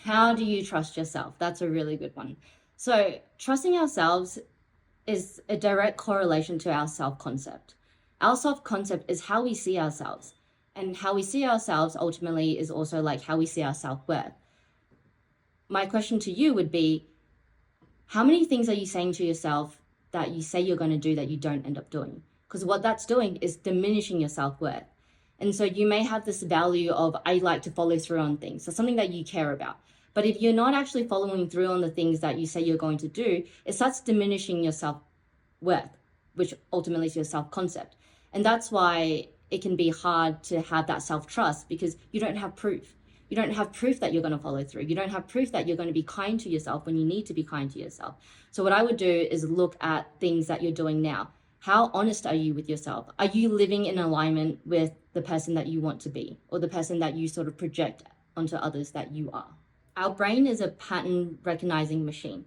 How do you trust yourself? That's a really good one. So, trusting ourselves is a direct correlation to our self concept. Our self concept is how we see ourselves. And how we see ourselves ultimately is also like how we see our self worth. My question to you would be, how many things are you saying to yourself that you say you're going to do that you don't end up doing? Because what that's doing is diminishing your self worth. And so you may have this value of, I like to follow through on things. So something that you care about. But if you're not actually following through on the things that you say you're going to do, it starts diminishing your self worth, which ultimately is your self concept. And that's why it can be hard to have that self trust, because you don't have proof. You don't have proof that you're going to follow through. You don't have proof that you're going to be kind to yourself when you need to be kind to yourself. So what I would do is look at things that you're doing now. How honest are you with yourself? Are you living in alignment with the person that you want to be, or the person that you sort of project onto others that you are? Our brain is a pattern recognizing machine.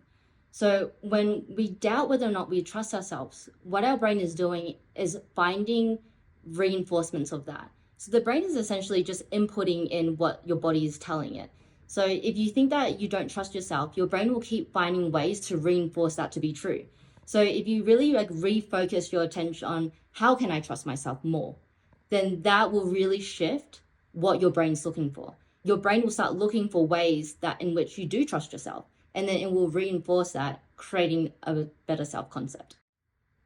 So when we doubt whether or not we trust ourselves, what our brain is doing is finding reinforcements of that. So the brain is essentially just inputting in what your body is telling it. So if you think that you don't trust yourself, your brain will keep finding ways to reinforce that to be true. So if you really refocus your attention on how can I trust myself more, then that will really shift what your brain's looking for. Your brain will start looking for ways that in which you do trust yourself, and then it will reinforce that, creating a better self-concept.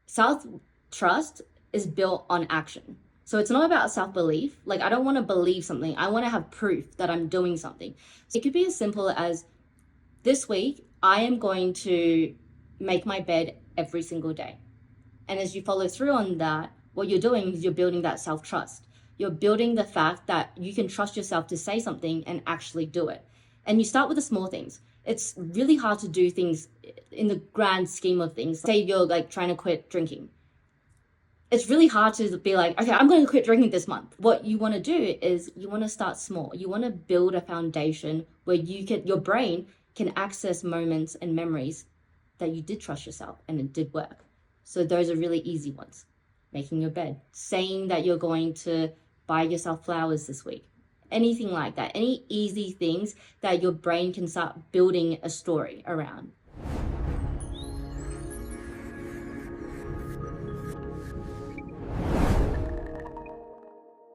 Self-trust is built on action. So it's not about self-belief. Like, I don't want to believe something. I want to have proof that I'm doing something. So it could be as simple as, this week, I am going to make my bed every single day. And as you follow through on that, what you're doing is you're building that self-trust. You're building the fact that you can trust yourself to say something and actually do it. And you start with the small things. It's really hard to do things in the grand scheme of things. Say you're like trying to quit drinking. It's really hard to be like, okay, I'm going to quit drinking this month. What you want to do is you want to start small. You want to build a foundation where your brain can access moments and memories that you did trust yourself and it did work. So those are really easy ones. Making your bed, saying that you're going to buy yourself flowers this week, anything like that, any easy things that your brain can start building a story around.